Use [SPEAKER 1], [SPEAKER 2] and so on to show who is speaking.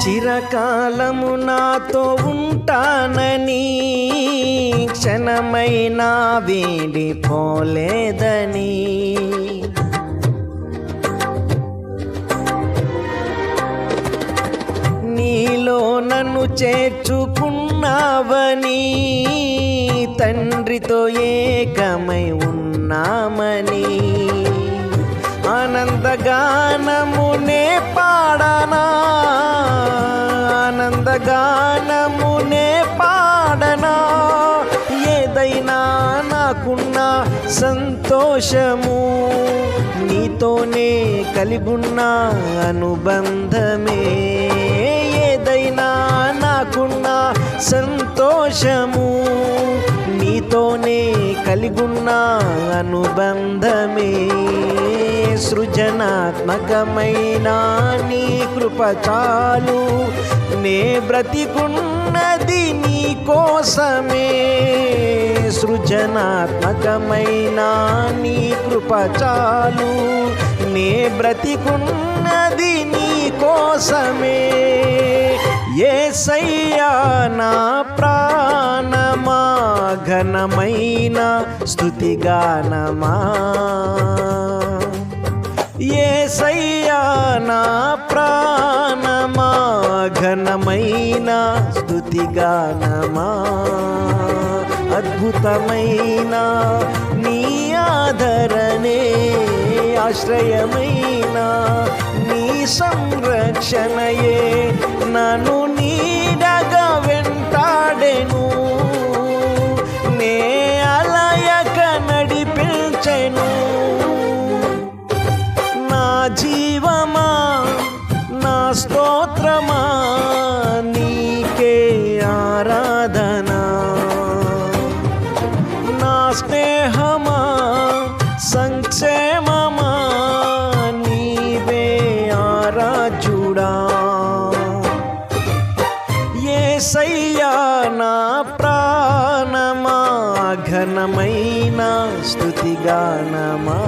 [SPEAKER 1] చిరకాలము నాతో ఉంటానని క్షణమైనా వీడిపోలేదని నీలో నన్ను చేర్చుకున్నావని తండ్రితో ఏకమై ఉన్నామని ఆనందగానమునే పాడనా ఆనందగానమునే పాడనా ఏదైనా నాకున్న సంతోషము నీతోనే కలిగున్న అనుబంధమే ఏదైనా నాకున్న సంతోషము నీతోనే కలిగున్న అనుబంధమే సృజనాత్మకమైన నీ కృప చాలు నే బ్రతికున్నది నీ కోసమే సృజనాత్మకమైన నీ కృప చాలు నే బ్రతికున్నది నీ కోసమే యేసయ్యా నా ప్రాణమా ఘనమైన స్తుతిగానమా యేసయ్యా నా ప్రాణమా ఘనమైన స్తుతిగానమా అద్భుతమైన నీ ఆదరణే ఆశ్రయమైన నీ సంరక్షణయే నన్ను నీడగా వెంటాడెను నే అలయక నడిపించెను నా జీవమా నా స్తోత్రమా నీకే ఆరాధనా నా స్నేహమా సంక్షేమమా నీవే ఆరాధ్యుడా యేసయ్యా నా ప్రాణమా ఘనమైన స్తుతిగానమా